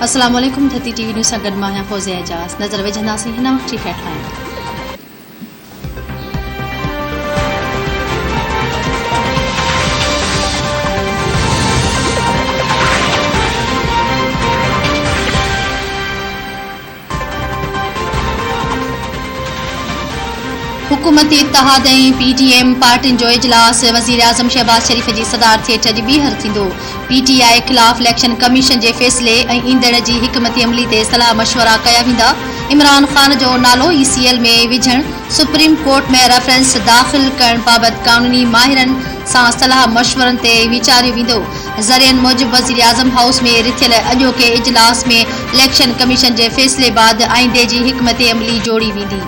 अस्सलाम वालेकुम। धरती टीवी न्यूज़ सां गॾु मां आहियां फौज़िया एजाज़। नज़र विझंदासीं हिन वक़्त जी हेडलाइन। हुकूमती इत्तेहाद ऐं PTM पार्टियुनि जो इजलास वज़ीर आज़म शहबाज शरीफ़ जी सदारत हेठि अॼु ॿीहर थींदो। PTI ख़िलाफ़ इलेक्शन कमीशन जे फ़ैसिले ऐं ईंदड़ जी हिकमती अमली ते सलाह मशवरा कया वेंदा। इमरान ख़ान जो नालो ECL में विझण, सुप्रीम कोर्ट में रेफरेंस दाख़िल करण बाबति क़ानूनी माहिरनि सां सलाह मशवरनि ते वीचारियो वेंदो। ज़रियनि मूजिबि वज़ीर आज़म हाउस में रिथियल अॼोके इजलास में इलेक्शन कमीशन जे फ़ैसिले बैदि आईंदे जी हिकमती अमली जोड़ी वेंदी।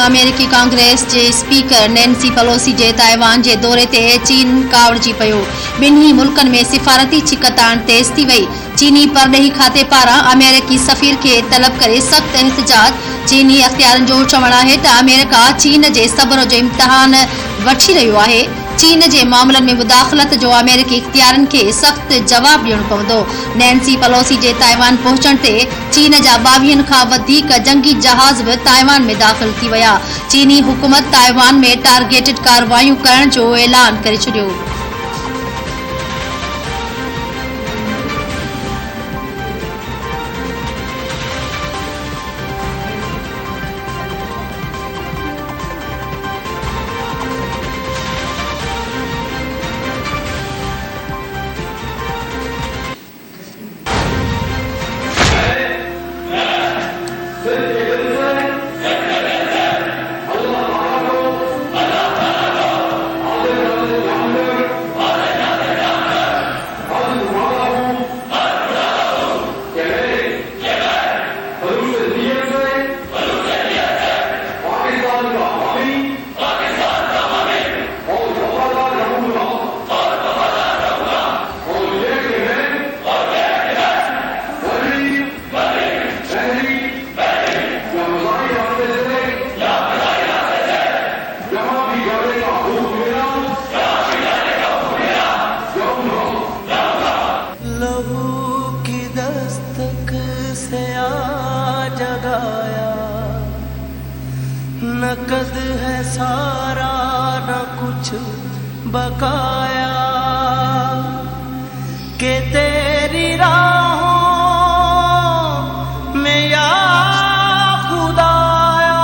अमेरिकी कांग्रेस जे स्पीकर नैन्सी पेलोसी जे ताइवान जे दौरे ते चीन कावड़जी पियो। ॿिन्ही मुल्कनि में सिफ़ारती छिकत आणण तेज़ थी वई। चीनी परॾेही खाते पारां अमेरिकी सफ़ीर खे तलब करे सख़्त एहतिजाज। चीनी अख़्तियारनि जो चवणु आहे त अमेरिका चीन जे सब्र जो इम्तिहान वठी रहियो आहे। चीन जे मामलनि में मुदाख़लत जो अमेरिकी इख़्तियारनि खे सख़्त जवाब ॾियणो पवंदो। नैन्सी पेलोसी जे ताइवान पहुचण ते चीन जा 22 खां वधीक जंगी जहाज़ बि ताइवान में दाख़िल थी विया। चीनी हुकूमत ताइवान में टारगेटेड कार्रवाइयूं करण जो ऐलान करे छॾियो। नकद है सारा न कुछ बकाया के तेरी राहों में या खुदाया।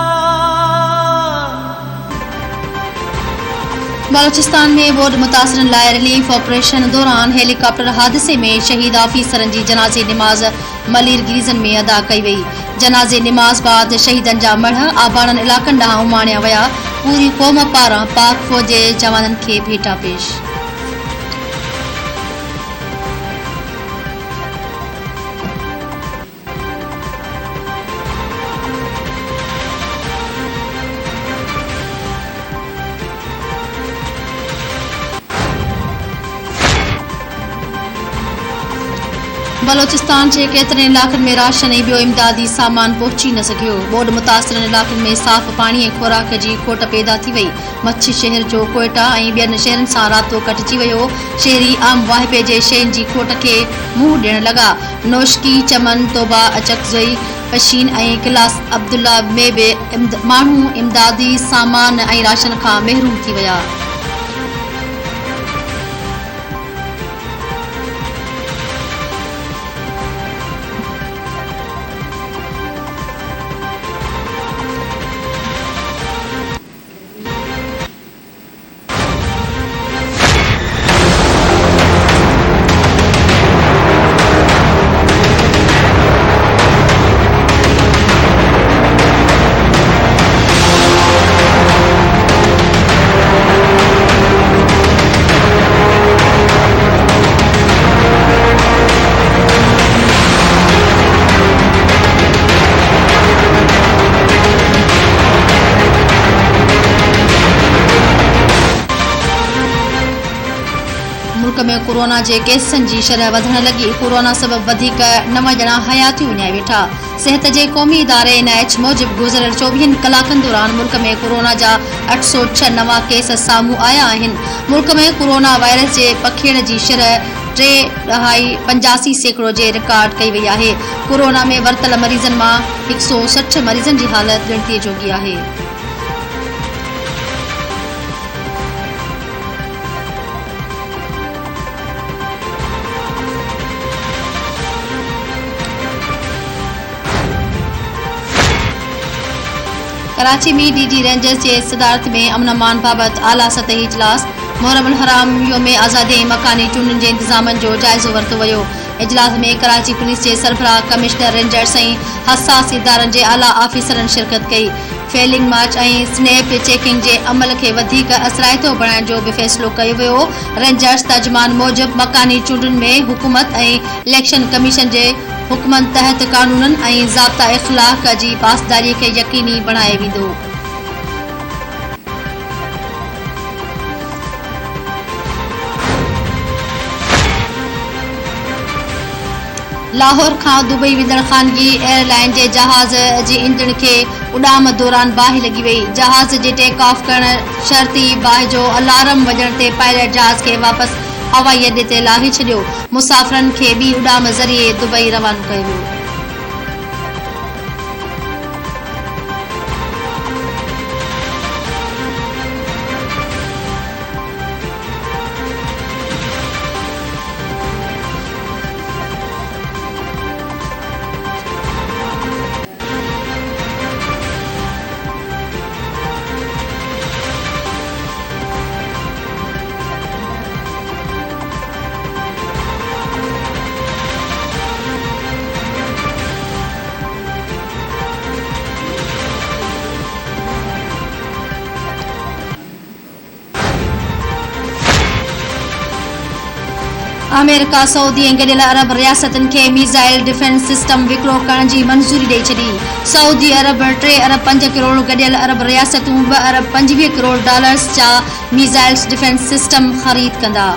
बलोचिस्तान में बोर्ड मुतासिरन लाइ रिलीफ ऑपरेशन दौरान हेलीकॉप्टर हादसे में शहीद ऑफिसरनि जी जनाज़े निमाज़ मलीर गिरीज़न में अदा कई वई। जनाज़े निमाज़ बाद शहीदनि जा मढ़ आबाणनि इलाक़नि ॾांहुं उमाणिया विया। पूरी क़ौम पारां पाक फ़ौज जे जवाननि खे भेटा पेश। बलोचिस्तान जे केतिरनि इलाक़नि में राशन ऐं ॿियो इमदादी सामान पहुची न सघियो। बोर्ड मुतासिरनि इलाक़नि में साफ़ पाणी ऐं खुराक जी खोट पैदा थी वई। मच्छी शहर जो कोयटा ऐं ॿियनि शहरनि सां राब्तो कटिजी वियो। शहरी आम वाहिपे जे शयुनि जी खोट खे मुंहुं ॾियण लॻा। नौशकी, चमन, तोबा, अचकज़ई, पशीन ऐं किलास अब्दुल्ला में बि माण्हू इमदादी सामान ऐं राशन खां महरूम थी विया। मुल्क में कोरोना के केसनि की शरह वधण लगी। कोरोना सबब 9 ॼणा हयातियूं विञाए वेठा। सिहत जे क़ौमी इदारे NIH मूजिब गुज़िरियल 24 कलाकनि दौरान मुल्क में कोरोना जा 806 नवां केस साम्हूं आया आहिनि। मुल्क में कोरोना वायरस जे पखिड़ण जी शरह 3.85% जे रिकॉर्ड कई वई आहे। कोरोना में वरतल मरीज़नि मां 160 मरीज़नि जी हालत गिणतीअ जोगी आहे। कराची में DG रेंजर्स जे सदारत में अमन अमान बाबत आला सतही इजलास। मुहर्रम हराम योम आज़ादी ऐं मकानी चूंडनि जे इंतज़ामनि जो जाइज़ो वरितो वियो। इजलास में कराची पुलिस जे सरबराह कमिश्नर रेंजर्स ऐं हसास इदारनि जे आला आफ़ीसरनि शिरकत कई। फेलिंग मार्च ऐं स्नैप चेकिंग जे अमल खे वधीक असराइतो बणाइण जो बि फ़ैसिलो कयो वियो। रेंजर्स तर्जुमान मूजिब मकानी चूंडनि में हुकूमत ऐं इलेक्शन कमीशन जे हुक्मनि तहत कानूननि ऐं ज़ाब्ता इख़्लाक़ जी पासदारी खे यकीनी बणायो वेंदो। लाहौर खां दुबई वेंदड़ ख़ानगी एयरलाइन जे जहाज़ जे इंजण खे उॾाम दौरान बाहि लॻी वई। जहाज़ जे टेक ऑफ करण शर्ती बाहि जो अलार्म वॼण ते पायलट जहाज़ खे वापसि हवाई अॾे ते लाहे छॾियो। मुसाफ़िरनि खे ॿी उॾाम ज़रिए दुबई रवानो कयो वियो। अमेरिका सऊदी ऐं गॾियल अरब रियासतनि खे मिसाइल डिफेंस सिस्टम विकिरो करण जी मंज़ूरी ॾेई छॾी। सऊदी अरब 3 अरब 5 करोड़, गॾियल अरब रियासतूं 2 अरब 25 करोड़ डॉलर्स जा मिसाइल डिफेंस सिस्टम ख़रीद कंदा।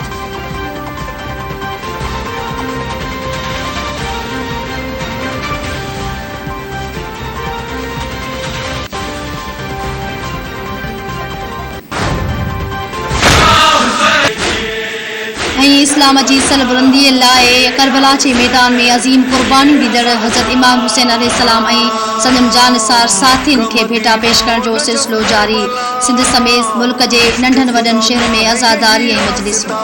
इस्लाम जी सरबुलंदीअ लाइ करबला जे मैदान में अज़ीम क़ुर्बानियूं ॾींदड़ हज़रत इमाम हुसैन अलैहिस्सलाम ऐं संदनि जानसार साथियुनि खे भेटा पेश करण जो सिलसिलो जारी। सिंध समेत मुल्क जे नंढनि वॾनि शहरनि में आज़ादारी ऐं मजलिसूं।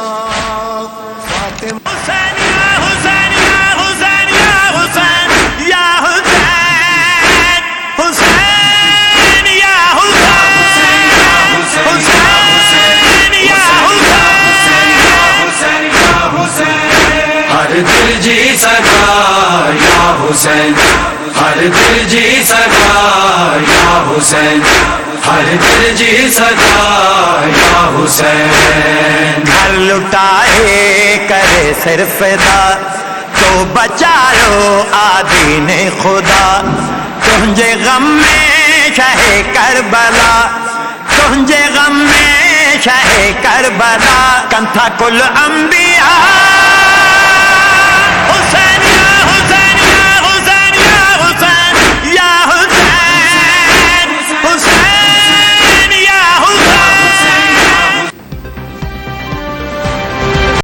हर दिल जी सदा या हुसैन, हर दिल जी सदा या हुसैन, हर दिल जी सदा या हुसैन। घर लुटाए करे सिर्फ दा तो बचा लो आदीन खुदा। तुझे गम में शहे करबला, तुझे गम में शहे करबला। कंथा कुल अंबिया हुसैन या